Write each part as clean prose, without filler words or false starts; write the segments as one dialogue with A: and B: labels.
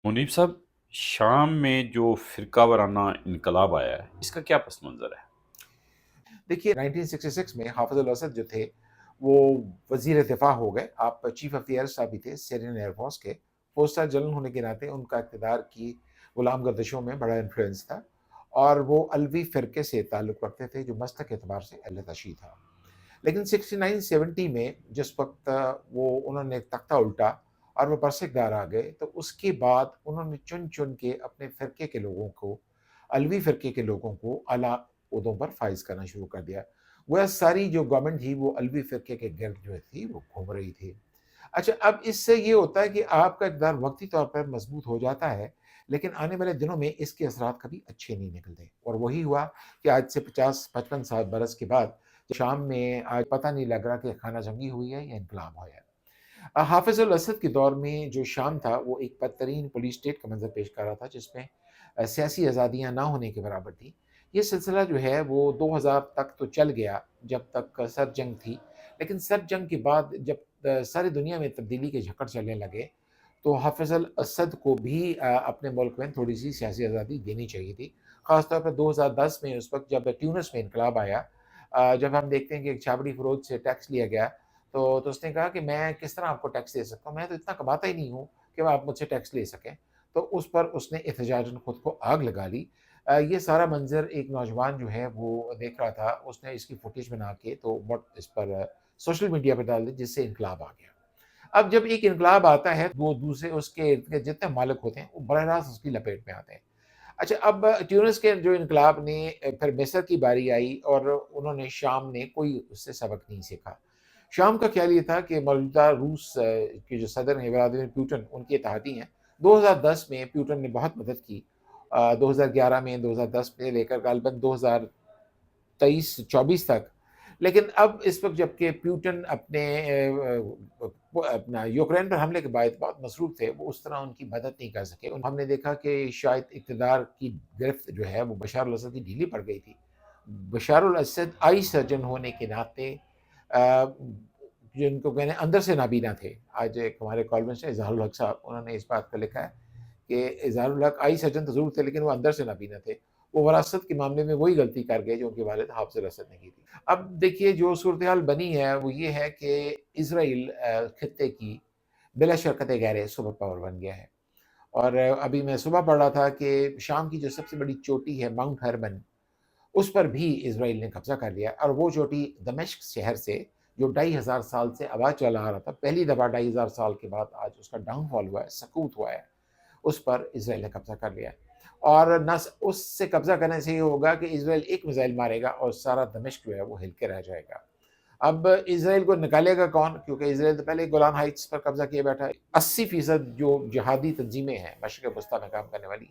A: منیب صاحب، شام میں جو فرقہ وارانہ انقلاب آیا ہے اس کا کیا پس منظر ہے؟
B: دیکھیے 1966 میں حافظ الاسد جو تھے وہ وزیر دفاع ہو گئے. آپ چیف آف ایئر صاحب بھی تھے سیرین ایئر فورس کے. 4 اسٹار جنرل ہونے کے ناطے ان کا اقتدار کی غلام گردشوں میں بڑا انفلوئنس تھا اور وہ الوی فرقے سے تعلق رکھتے تھے جو مستق اعتبار سے اہل تشیع تھا. لیکن 69-70 میں جس وقت وہ انہوں نے تختہ الٹا اور وہ برس اقتدار آ گئے تو اس کے بعد انہوں نے چن چن کے اپنے فرقے کے لوگوں کو، الوی فرقے کے لوگوں کو اعلیٰ عہدوں پر فائز کرنا شروع کر دیا. وہ ساری جو گورنمنٹ تھی وہ الوی فرقے کے گرد جو تھی وہ گھوم رہی تھی. اچھا، اب اس سے یہ ہوتا ہے کہ آپ کا اقتدار وقتی طور پر مضبوط ہو جاتا ہے لیکن آنے والے دنوں میں اس کے اثرات کبھی اچھے نہیں نکلتے. اور وہی ہوا کہ آج سے 50-55 سال برس کے بعد شام میں آج پتہ نہیں لگ رہا کہ خانہ جنگی ہوئی ہے یا انقلاب ہوا ہے. حافظ الاسد کے دور میں جو شام تھا وہ ایک بدترین پولیس اسٹیٹ کا منظر پیش کر رہا تھا جس میں سیاسی آزادیاں نہ ہونے کے برابر تھی. یہ سلسلہ جو ہے وہ 2000 تک تو چل گیا جب تک سرد جنگ تھی. لیکن سرد جنگ کے بعد جب ساری دنیا میں تبدیلی کے جھکڑ چلنے لگے تو حافظ الاسد کو بھی اپنے ملک میں تھوڑی سی سیاسی آزادی دینی چاہیے تھی. خاص طور پر 2010 میں اس وقت جب ٹیونس میں انقلاب آیا، جب ہم دیکھتے ہیں کہ ایک چھاپڑی فروش سے ٹیکس لیا گیا تو اس نے کہا کہ میں کس طرح آپ کو ٹیکس دے سکتا ہوں، میں تو اتنا کماتا ہی نہیں ہوں کہ آپ مجھ سے ٹیکس لے سکیں. تو اس پر اس نے احتجاجاً خود کو آگ لگا لی. یہ سارا منظر ایک نوجوان جو ہے وہ دیکھ رہا تھا. اس نے اس کی فوٹیج بنا کے تو اس پر سوشل میڈیا پہ ڈال دی جس سے انقلاب آ گیا. اب جب ایک انقلاب آتا ہے وہ دوسرے اس کے ارد گرد جتنے مالک ہوتے ہیں وہ براہ راست اس کی لپیٹ میں آتے ہیں. اچھا، اب ٹیونس کے جو انقلاب نے پھر مصر کی باری آئی اور انہوں نے شام نے کوئی اس سے سبق نہیں سیکھا. شام کا خیال یہ تھا کہ موجودہ روس کے جو صدر ہیں ولادیمیر پیوٹن ان کے اتحادی ہیں. 2010 میں پیوٹن نے بہت مدد کی، 2011 میں، 2010 میں لے کر غالباً 2023-24 تک. لیکن اب اس وقت جب کہ پیوٹن اپنا یوکرین پر حملے کے بعد بہت مصروف تھے وہ اس طرح ان کی مدد نہیں کر سکے. ہم نے دیکھا کہ شاید اقتدار کی گرفت جو ہے وہ بشار الاسد کی ڈھیلی پڑ گئی تھی. بشار الاسد آئی سرجن ہونے کے ناطے جن کو کہنے اندر سے نابینا تھے. آج ایک ہمارے کالمنسٹ اظہار الحق صاحب انہوں نے اس بات کا لکھا ہے کہ اظہار الحق آئی سرجن تو ضرور تھے لیکن وہ اندر سے نابینا تھے. وہ وراثت کے معاملے میں وہی غلطی کر گئے جو ان کے والد حافظ الاسد نے کی تھی. اب دیکھیے جو صورتحال بنی ہے وہ یہ ہے کہ اسرائیل خطے کی بلا شرکت غیر سپر پاور بن گیا ہے. اور ابھی میں صبح پڑھ رہا تھا کہ شام کی جو سب سے بڑی چوٹی ہے ماؤنٹ ہرمن اس پر بھی اسرائیل نے قبضہ کر لیا. اور وہ چوٹی دمشق شہر سے جو 2500 سال سے آواز چلا آ رہا تھا، پہلی دفعہ 2500 سال کے بعد آج اس کا ڈاؤن فال ہوا ہے، سقوط ہوا ہے، اس پر اسرائیل نے قبضہ کر لیا. اور نہ اس سے قبضہ کرنے سے یہ ہوگا کہ اسرائیل ایک میزائل مارے گا اور سارا دمشق جو ہے وہ ہل کے رہ جائے گا. اب اسرائیل کو نکالے گا کون؟ کیونکہ اسرائیل تو پہلے گولان ہائٹس پر قبضہ کیے بیٹھا ہے. 80% جو جہادی تنظیمیں ہیں مشرق وسطیٰ میں کام کرنے والی،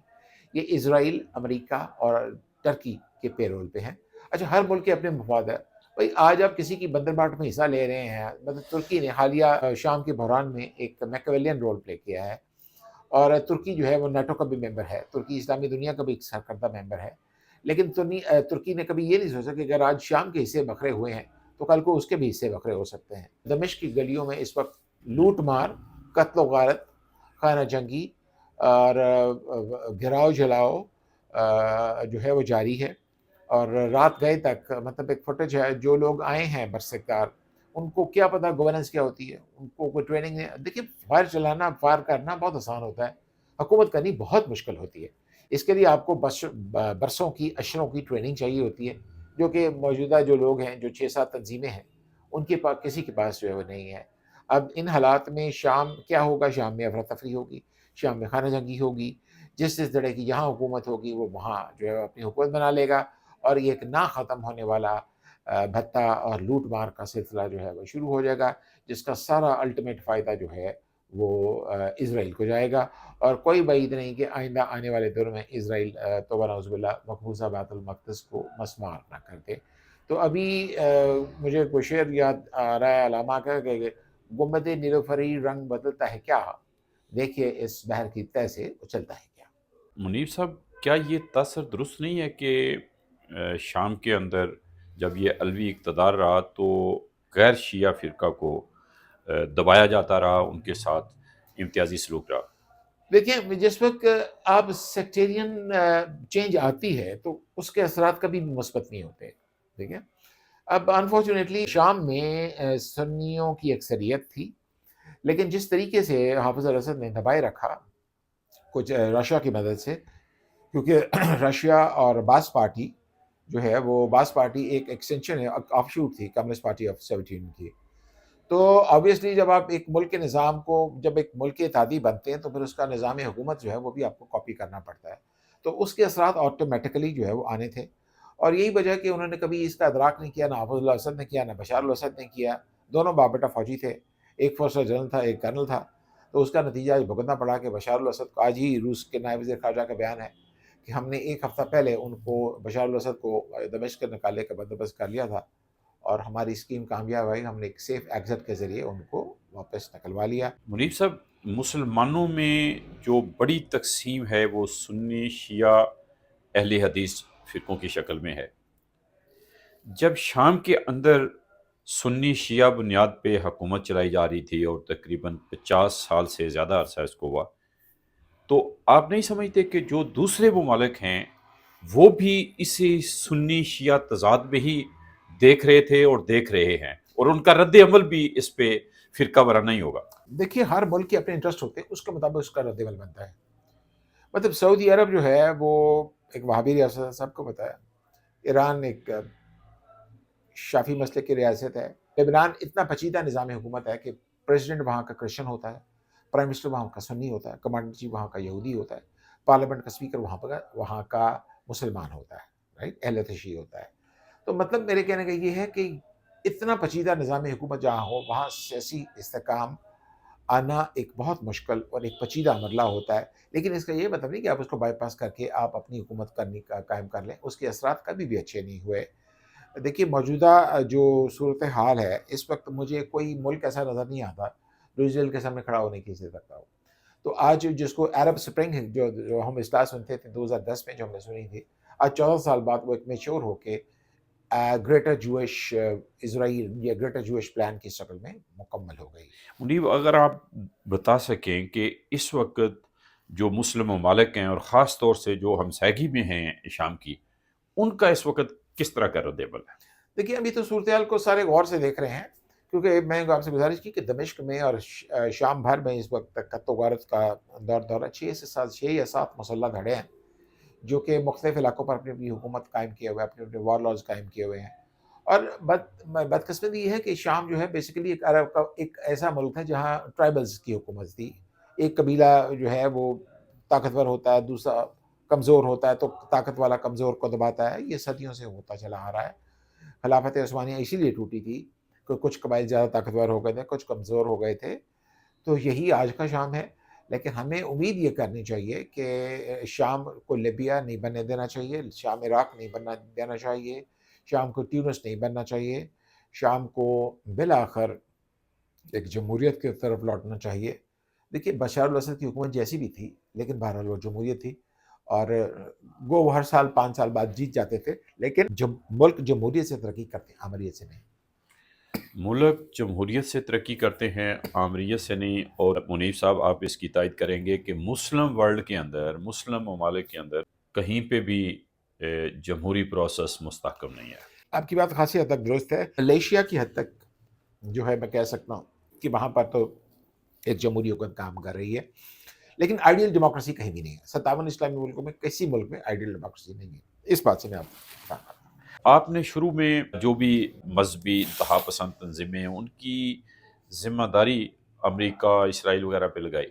B: یہ اسرائیل، امریکہ اور ٹرکی کے پیرول پہ ہیں. اچھا، ہر ملک کے اپنے مفاد ہے. بھائی آج آپ کسی کی بندر باٹ میں حصہ لے رہے ہیں، مطلب ترکی نے حالیہ شام کے بحران میں ایک میکویلین رول پلے کیا ہے. اور ترکی جو ہے وہ نیٹو کا بھی ممبر ہے، ترکی اسلامی دنیا کا بھی ایک سرکردہ ممبر ہے. لیکن ترکی نے کبھی یہ نہیں سوچا کہ اگر آج شام کے حصے بکھرے ہوئے ہیں تو کل کو اس کے بھی حصے بکھرے ہو سکتے ہیں. دمشق کی گلیوں میں اس وقت لوٹ مار، قتل و غارت، خانہ جنگی اور گھراؤ جلاؤ جو ہے وہ جاری ہے. اور رات گئے تک مطلب ایک فوٹیج ہے، جو لوگ آئے ہیں برسکتار ان کو کیا پتا گورننس کیا ہوتی ہے، ان کو کوئی ٹریننگ ہے. دیکھیے فائر چلانا، فائر کرنا بہت آسان ہوتا ہے، حکومت کرنی بہت مشکل ہوتی ہے. اس کے لیے آپ کو برسوں کی، اشروں کی ٹریننگ چاہیے ہوتی ہے جو کہ موجودہ جو لوگ ہیں، جو 6-7 تنظیمیں ہیں، ان کے پاس کسی کے پاس جو ہے وہ نہیں ہے. اب ان حالات میں شام کیا ہوگا؟ شام میں افراتفری ہوگی، شام میں خانہ جنگی ہوگی. جس طرح کی یہاں حکومت ہوگی وہ وہاں جو ہے اپنی حکومت بنا لے گا اور یہ ایک نہ ختم ہونے والا بھتہ اور لوٹ مار کا سلسلہ جو ہے وہ شروع ہو جائے گا جس کا سارا الٹیمیٹ فائدہ جو ہے وہ اسرائیل کو جائے گا. اور کوئی بعید نہیں کہ آئندہ آنے والے دور میں اسرائیل توبہ نعوذ باللہ مقبوضہ بیت المقدس کو مسمار نہ کر دے. تو ابھی مجھے کوئی شعر یاد آ رہا ہے علامہ کا کہ گنبد نیلوفری رنگ بدلتا ہے کیا، دیکھیے اس بحر کی تہ سے اچلتا ہے کیا.
A: منیب صاحب، کیا یہ تاثر درست نہیں ہے کہ شام کے اندر جب یہ الوی اقتدار رہا تو غیر شیعہ فرقہ کو دبایا جاتا رہا، ان کے ساتھ امتیازی سلوک رہا؟
B: دیکھیں جس وقت آپ سیکٹیرین چینج آتی ہے تو اس کے اثرات کبھی بھی مثبت نہیں ہوتے. ٹھیک ہے. اب انفارچونیٹلی شام میں سنیوں کی اکثریت تھی، لیکن جس طریقے سے حافظ الاسد نے دبائے رکھا کچھ رشیا کی مدد سے، کیونکہ رشیا اور باس پارٹی جو ہے وہ باس پارٹی ایک ایکسٹینشن ہے، آف شوٹ تھی کمیونسٹ پارٹی آف 17 کی. تو آبویسلی جب آپ ایک ملک کے نظام کو، جب ایک ملک کے اتحادی بنتے ہیں تو پھر اس کا نظام حکومت جو ہے وہ بھی آپ کو کاپی کرنا پڑتا ہے. تو اس کے اثرات آٹومیٹیکلی جو ہے وہ آنے تھے، اور یہی وجہ کہ انہوں نے کبھی اس کا ادراک نہیں کیا، نہ حافظ اللہ اسد نے کیا، نہ بشار الاسد نے کیا. دونوں باپ بیٹا فوجی تھے، ایک فورسٹ جنرل تھا، ایک کرنل تھا. تو اس کا نتیجہ یہ بھگتنا پڑا کہ بشار الاسد کو، آج ہی روس کے نائب وزیر خارجہ کا بیان ہے کہ ہم نے ایک ہفتہ پہلے ان کو، بشار الاسد کو دمشق نکالنے کا بندوبست کر لیا تھا، اور ہماری اسکیم کامیاب ہوئی، ہم نے ایک سیف ایگزٹ کے ذریعے ان کو واپس نکلوا لیا.
A: منیب صاحب، مسلمانوں میں جو بڑی تقسیم ہے وہ سنی شیعہ اہل حدیث فرقوں کی شکل میں ہے. جب شام کے اندر سنی شیعہ بنیاد پہ حکومت چلائی جا رہی تھی اور تقریباً 50 سال سے زیادہ عرصہ اس کو ہوا، تو آپ نہیں سمجھتے کہ جو دوسرے ممالک ہیں وہ بھی اسی سنی شیعہ تضاد میں ہی دیکھ رہے تھے اور دیکھ رہے ہیں، اور ان کا رد عمل بھی اس پہ فرقہ وارانہ ہی ہوگا؟
B: دیکھیے ہر ملک کے اپنے انٹرسٹ ہوتے ہیں، اس کے مطابق اس کا رد عمل بنتا ہے. مطلب سعودی عرب جو ہے وہ ایک وہابی ریاست ہے، سب کو پتہ ہے. ایران ایک شافی مسلک کی ریاست ہے. لبنان اتنا پیچیدہ نظام حکومت ہے کہ پریزیڈنٹ وہاں کا کرسچن ہوتا ہے، پرائم منسٹر وہاں کا سنی ہوتا ہے، کمانڈر چیف وہاں کا یہودی ہوتا ہے، پارلیمنٹ کا اسپیکر وہاں کا مسلمان ہوتا ہے، رائٹ، اہل تشیع ہوتا ہے. تو مطلب میرے کہنے کا یہ ہے کہ اتنا پیچیدہ نظام حکومت جہاں ہو وہاں سیاسی استحکام آنا ایک بہت مشکل اور ایک پیچیدہ مرحلہ ہوتا ہے. لیکن اس کا یہ مطلب نہیں کہ آپ اس کو بائی پاس کر کے آپ اپنی حکومت کرنے کا قائم کر لیں. اس کے اثرات کبھی بھی اچھے نہیں ہوئے. دیکھیے موجودہ جو صورتحال ہے اس وقت مجھے کوئی ملک ایسا نظر نہیں آتا جو اسرائیل کے سامنے کھڑا ہونے کی حیثیت رکھتا ہو. تو آج جس کو عرب سپرنگ جو ہم اصطلاح سنتے تھے 2010 میں جو ہم نے سنی تھی، آج 14 سال بعد وہ ایک میچور ہو کے گریٹر جوئش اسرائیل یا گریٹر جوئش پلان کی شکل میں مکمل ہو گئی.
A: منیب، اگر آپ بتا سکیں کہ اس وقت جو مسلم ممالک ہیں اور خاص طور سے جو ہمسائیگی میں ہیں شام کی، ان کا اس وقت کس طرح کا رد عمل ہے؟
B: دیکھیے ابھی تو صورتحال کو سارے غور سے دیکھ رہے ہیں، کیونکہ میں آپ سے گزارش کی کہ دمشق میں اور شام بھر میں اس وقت کت و غارت کا دورہ 6 یا 7 مسلح دھڑے ہیں جو کہ مختلف علاقوں پر اپنی اپنی حکومت قائم کیے ہوئے ہیں، اپنے اپنے وار لاز قائم کیے ہوئے ہیں. اور بدقسمتی یہ ہے کہ شام جو ہے بیسیکلی ایک عرب کا ایک ایسا ملک ہے جہاں ٹرائبلز کی حکومت تھی. ایک قبیلہ جو ہے وہ طاقتور ہوتا ہے، دوسرا کمزور ہوتا ہے، تو طاقت والا کمزور کو دباتا ہے. یہ صدیوں سے ہوتا چلا آ رہا ہے. خلافت عثمانیہ اسی لیے ٹوٹی تھی کہ کچھ قبائل زیادہ طاقتور ہو گئے تھے، کچھ کمزور ہو گئے تھے. تو یہی آج کا شام ہے. لیکن ہمیں امید یہ کرنی چاہیے کہ شام کو لیبیا نہیں بننے دینا چاہیے، شام عراق نہیں بننا دینا چاہیے، شام کو ٹیونس نہیں بننا چاہیے، شام کو بالآخر ایک جمہوریت کی طرف لوٹنا چاہیے. دیکھیے بشار الاسد کی حکومت جیسی بھی تھی لیکن بہرحال وہ جمہوریت تھی، اور وہ ہر سال 5 سال بعد جیت جاتے تھے. لیکن جب ملک جمہوریت سے ترقی کرتے ہیں، آمریت سے نہیں.
A: ملک جمہوریت سے ترقی کرتے ہیں، آمریت سے نہیں. اور منیب صاحب، آپ اس کی تائید کریں گے کہ مسلم ورلڈ کے اندر، مسلم ممالک کے اندر کہیں پہ بھی جمہوری پروسیس مستحکم نہیں ہے؟
B: آپ کی بات خاصی حد تک درست ہے. ملیشیا کی حد تک جو ہے میں کہہ سکتا ہوں کہ وہاں پر تو ایک جمہوری حکومت کام کر رہی ہے، لیکن آئیڈیل ڈیموکریسی کہیں بھی نہیں ہے. 57 اسلامی ملکوں میں کسی ملک میں آئیڈیل ڈیموکریسی نہیں ہے. اس بات سے میں آپ
A: آپ نے شروع میں جو بھی مذہبی انتہا پسند تنظیمیں ہیں ان کی ذمہ داری امریکہ، اسرائیل وغیرہ پہ لگائی.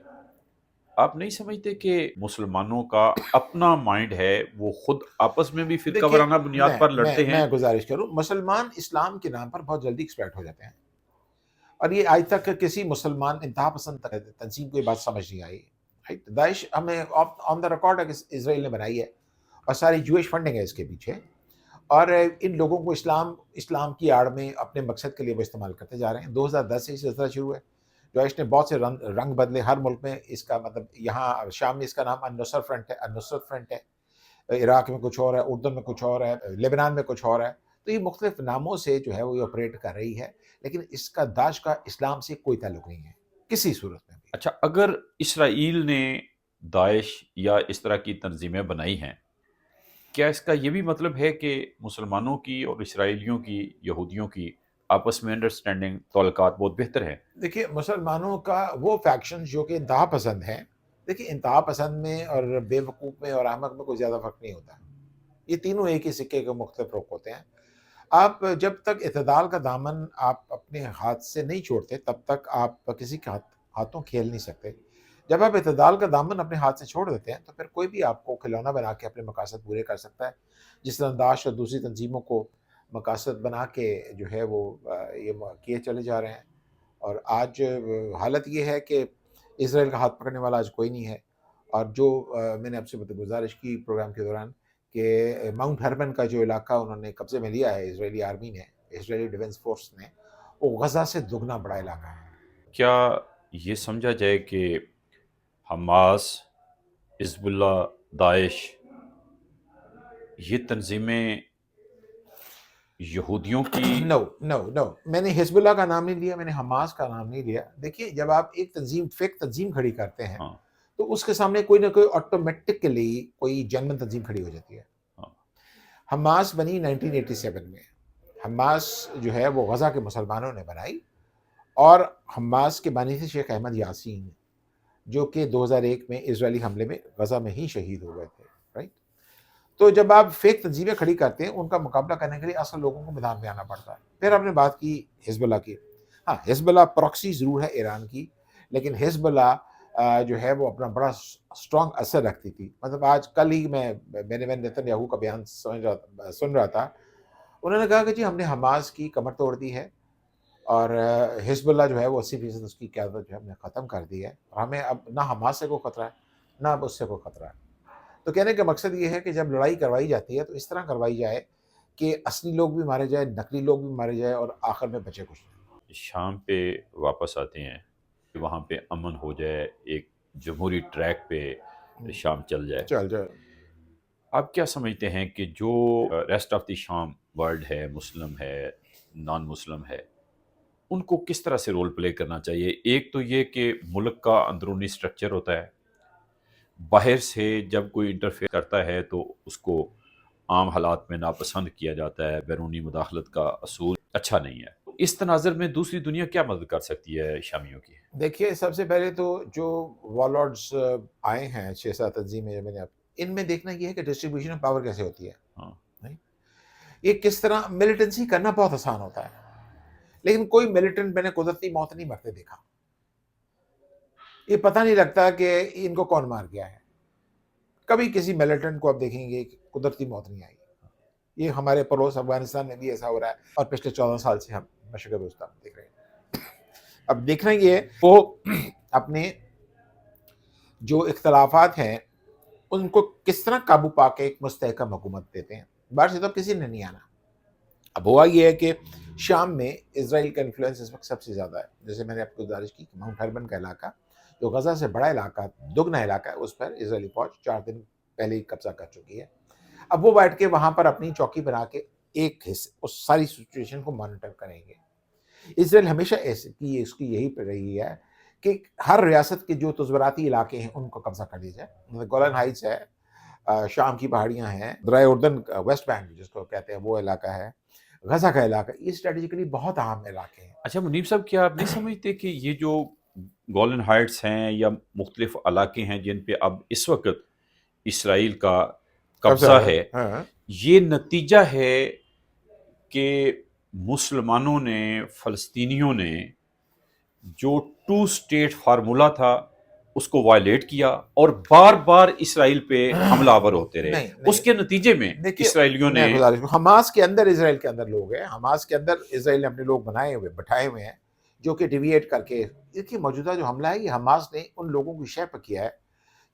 A: آپ نہیں سمجھتے کہ مسلمانوں کا اپنا مائنڈ ہے، وہ خود آپس میں بھی فرقہ
B: دیکھیے
A: وارانہ بنیاد پر لڑتے ہیں؟
B: میں گزارش کروں، مسلمان اسلام کے نام پر بہت جلدی ایکسپرٹ ہو جاتے ہیں، اور یہ آج تک کسی مسلمان انتہا پسند تنظیم کو یہ بات سمجھ نہیں آئی. داعش ہمیں آن دا ریکارڈ اسرائیل نے بنائی ہے، اور ساری جوئش فنڈنگ ہے اس کے پیچھے. اور ان لوگوں کو اسلام کی آڑ میں اپنے مقصد کے لیے وہ استعمال کرتے جا رہے ہیں. 2010 سے سلسلہ شروع ہے. داعش نے بہت سے رنگ بدلے ہر ملک میں. اس کا مطلب یہاں شام میں اس کا نام النصرت فرنٹ ہے، عراق میں کچھ اور ہے، اردن میں کچھ اور ہے، لبنان میں کچھ اور ہے. تو یہ مختلف ناموں سے جو ہے وہ یہ آپریٹ کر رہی ہے، لیکن اس کا داعش کا اسلام سے کوئی تعلق نہیں ہے کسی صورت میں بھی.
A: اچھا، اگر اسرائیل نے داعش یا اس طرح کی تنظیمیں بنائی ہیں، کیا اس کا یہ بھی مطلب ہے کہ مسلمانوں کی اور اسرائیلیوں کی، یہودیوں کی آپس میں انڈرسٹینڈنگ، تعلقات بہت بہتر ہیں؟
B: دیکھیے مسلمانوں کا وہ فیکشن جو کہ انتہا پسند ہیں، دیکھیے انتہا پسند میں اور بے وقوف میں اور احمق میں کوئی زیادہ فرق نہیں ہوتا، یہ تینوں ایک ہی سکے کے مختلف رخ ہوتے ہیں۔ آپ جب تک اعتدال کا دامن آپ اپنے ہاتھ سے نہیں چھوڑتے تب تک آپ کسی کے ہاتھوں کھیل نہیں سکتے۔ جب آپ اعتدال کا دامن اپنے ہاتھ سے چھوڑ دیتے ہیں تو پھر کوئی بھی آپ کو کھلونا بنا کے اپنے مقاصد پورے کر سکتا ہے، جس طرح داعش اور دوسری تنظیموں کو مقاصد بنا کے جو ہے وہ یہ کیے چلے جا رہے ہیں۔ اور آج حالت یہ ہے کہ اسرائیل کا ہاتھ پکڑنے والا آج کوئی نہیں ہے۔ اور جو میں نے آپ سے گزارش کی پروگرام کے دوران کہ ماؤنٹ ہرمن کا جو علاقہ انہوں نے قبضے میں لیا ہے اسرائیلی آرمی نے، اسرائیلی ڈیفنس فورس نے، وہ غزہ سے دگنا بڑا علاقہ ہے۔
A: کیا یہ سمجھا جائے کہ حماس، حزب اللہ، داعش، یہ تنظیمیں یہودیوں کی؟
B: نو نو نو، میں نے حزب اللہ کا نام نہیں لیا، میں نے حماس کا نام نہیں لیا۔ دیکھیے جب آپ ایک فیک تنظیم کھڑی کرتے ہیں
A: ہاں
B: تو اس کے سامنے کوئی نہ کوئی آٹومیٹکلی کوئی جنمن تنظیم کھڑی ہو جاتی ہے۔
A: ہاں
B: حماس بنی 1987 میں، حماس جو ہے وہ غزہ کے مسلمانوں نے بنائی، اور حماس کے بانی تھے شیخ احمد یاسین، جو کہ 2001 میں اسرائیلی حملے میں غزہ میں ہی شہید ہو گئے تھے، رائٹ؟ تو جب آپ فیک تنظیمیں کھڑی کرتے ہیں ان کا مقابلہ کرنے کے لیے اصل لوگوں کو میدان میں آنا پڑتا ہے۔ پھر آپ نے بات کی حزب اللہ کی، ہاں حزب اللہ پراکسی ضرور ہے ایران کی، لیکن حزب اللہ جو ہے وہ اپنا بڑا اسٹرانگ اثر رکھتی تھی۔ مطلب آج کل ہی میں بینیامین نیتن یاہو کا بیان سن رہا تھا، انہوں نے کہا کہ جی ہم نے حماس کی کمر توڑ دی ہے، اور حزب اللہ جو ہے وہ 80% اس کی قیادت جو ہے ہم نے ختم کر دی ہے، اور ہمیں اب نہ حماس سے کوئی خطرہ ہے نہ اب اس سے کوئی خطرہ ہے۔ تو کہنے کا مقصد یہ ہے کہ جب لڑائی کروائی جاتی ہے تو اس طرح کروائی جائے کہ اصلی لوگ بھی مارے جائے، نقلی لوگ بھی مارے جائے، اور آخر میں بچے کچھ نہیں۔
A: شام پہ واپس آتے ہیں کہ وہاں پہ امن ہو جائے، ایک جمہوری ٹریک پہ شام چل جائے۔
B: چل جائے۔
A: آپ کیا سمجھتے ہیں کہ جو ریسٹ آف دی شام ورلڈ ہے، مسلم ہے، نان مسلم ہے، ان کو کس طرح سے رول پلے کرنا چاہیے؟ ایک تو یہ کہ ملک کا اندرونی سٹرکچر ہوتا ہے، باہر سے جب کوئی انٹرفیئر کرتا ہے تو اس کو عام حالات میں ناپسند کیا جاتا ہے، بیرونی مداخلت کا اصول اچھا نہیں ہے۔ اس تناظر میں دوسری دنیا کیا مدد کر سکتی ہے شامیوں کی؟
B: دیکھیے سب سے پہلے تو جو وارلارڈز آئے ہیں 6-7 تنظیمیں جو میں نے ان میں دیکھنا یہ ہے کہ ڈسٹریبیوشن آف پاور کیسے ہوتی ہے،
A: ہاں
B: نہیں؟ یہ کس طرح ملیٹنسی کرنا بہت آسان ہوتا ہے، لیکن کوئی ملیٹنٹ میں نے قدرتی موت نہیں مرتے دیکھا۔ یہ پتہ نہیں لگتا کہ ان کو کون مار گیا ہے۔ کبھی کسی ملیٹنٹ کو آپ دیکھیں گے کہ قدرتی موت نہیں آئی۔ یہ ہمارے پڑوس افغانستان میں بھی ایسا ہو رہا ہے، اور پچھلے 14 سال سے ہم مشرق وسطیٰ میں دیکھ رہے ہیں۔ اب دیکھنا یہ ہے وہ اپنے جو اختلافات ہیں ان کو کس طرح قابو پا کے ایک مستحکم حکومت دیتے ہیں۔ باہر سے تو کسی نے نہیں آنا۔ اب ہوا یہ ہے کہ شام میں اسرائیل کا انفلوئنس اس وقت سب سے زیادہ ہے۔ جیسے میں نے آپ کو گزارش کی کہ ماؤنٹ ہرمن کا علاقہ جو غزہ سے بڑا علاقہ، دگنا علاقہ ہے، اس پر اسرائیلی فوج 4 دن پہلے ہی قبضہ کر چکی ہے۔ اب وہ بیٹھ کے وہاں پر اپنی چوکی بنا کے ایک حصے اس ساری سچویشن کو مانیٹر کریں گے۔ اسرائیل ہمیشہ ایسے کی اس کی یہی رہی ہے کہ ہر ریاست کے جو تزوراتی علاقے ہیں ان کو قبضہ کر لیا جائے۔ گولن ہائٹس ہے، شام کی پہاڑیاں ہیں، درائے اردن ویسٹ بینک جس کو کہتے ہیں وہ علاقہ ہے، غزہ کا علاقہ، یہ اسٹریٹجیکلی بہت اہم علاقے ہیں۔
A: اچھا منیب صاحب، کیا آپ نہیں سمجھتے کہ یہ جو گولن ہائٹس ہیں یا مختلف علاقے ہیں جن پہ اب اس وقت اسرائیل کا قبضہ ہے،
B: ہاں
A: یہ نتیجہ ہے کہ مسلمانوں نے، فلسطینیوں نے جو 2 اسٹیٹ فارمولا تھا اس کو وائلیٹ کیا اور بار بار اسرائیل پہ حملہ آور ہوتے رہے۔
B: نہیں
A: اس کے نتیجے میں
B: دیکھیے،
A: اسرائیلیوں نے
B: میں گزارش حماس کے اندر، اسرائیل کے اندر لوگ ہیں، حماس کے اندر اسرائیل نے اپنے لوگ بنائے ہوئے بٹھائے ہوئے ہیں جو کہ ڈیویٹ کر کے، دیکھیے موجودہ جو حملہ ہے یہ حماس نے ان لوگوں کی شے پہ کیا ہے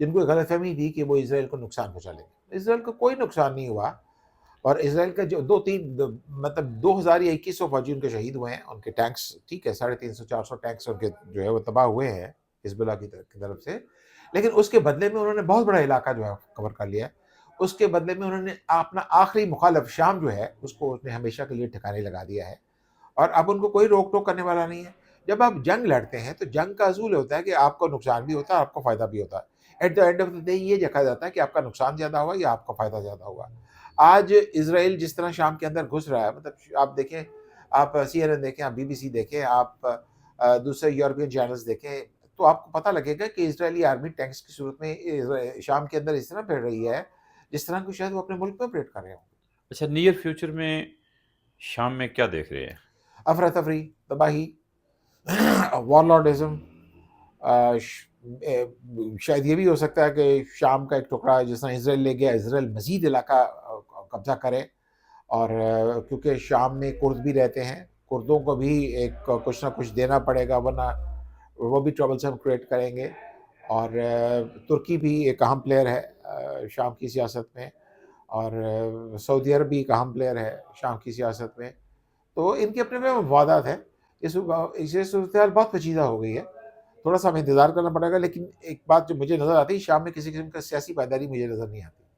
B: جن کو غلط فہمی تھی کہ وہ اسرائیل کو نقصان پہنچا لیں گے۔ اسرائیل کو کوئی نقصان نہیں ہوا، اور اسرائیل کا جو 2000 یا 2100 فوجی ان کے شہید ہوئے ہیں، ان کے ٹینکس ٹھیک ہے 350-400 ٹینکس ان کے جو ہے وہ تباہ ہوئے ہیں حزب اللہ کی طرف سے، لیکن اس کے بدلے میں انہوں نے بہت بڑا علاقہ جو ہے کور کر لیا۔ اس کے بدلے میں انہوں نے اپنا آخری مخالف شام جو ہے اس کو اس نے ہمیشہ کے لیے ٹھکانے لگا دیا ہے، اور اب ان کو کوئی روک ٹوک کرنے والا نہیں ہے۔ جب آپ جنگ لڑتے ہیں تو جنگ کا اصول ہوتا ہے کہ آپ کو نقصان بھی ہوتا ہے، آپ کو فائدہ بھی ہوتا ہے۔ At the end of the day یہ دیکھا جاتا ہے کہ آپ کا نقصان زیادہ ہوا یا آپ کا فائدہ زیادہ ہوا۔ آج اسرائیل جس طرح شام کے اندر گھس رہا ہے، مطلب آپ دیکھیں، آپ سی این این دیکھیں، آپ بی بی سی دیکھیں، آپ دوسرے یورپین چینلز دیکھیں، تو آپ کو پتہ لگے گا کہ اسرائیلی آرمی ٹینکس کی صورت میں شام کے اندر اس طرح پھیل رہی ہے جس طرح کو شاید وہ اپنے ملک میں آپریٹ کر رہے ہوں۔
A: اچھا، نیئر فیوچر میں شام میں کیا دیکھ رہے ہیں؟
B: افراتفری، تباہی، وار لارڈزم، شاید یہ بھی ہو سکتا ہے کہ شام کا ایک ٹکڑا جس طرح اسرائیل لے گیا، اسرائیل مزید علاقہ قبضہ کرے، اور کیونکہ شام میں کرد بھی رہتے ہیں، کردوں کو بھی ایک کچھ نہ کچھ دینا پڑے گا، ورنہ وہ بھی ٹربلسم کریٹ کریں گے۔ اور ترکی بھی ایک اہم پلیئر ہے شام کی سیاست میں، اور سعودی عرب بھی ایک اہم پلیئر ہے شام کی سیاست میں، تو ان کے اپنے میں مفادات ہیں۔ اس صورتحال بہت پیچیدہ ہو گئی ہے، تھوڑا سا ہمیں انتظار کرنا پڑے گا، لیکن ایک بات جو مجھے نظر آتی ہے، شام میں کسی قسم کا سیاسی پائیداری مجھے نظر نہیں آتی۔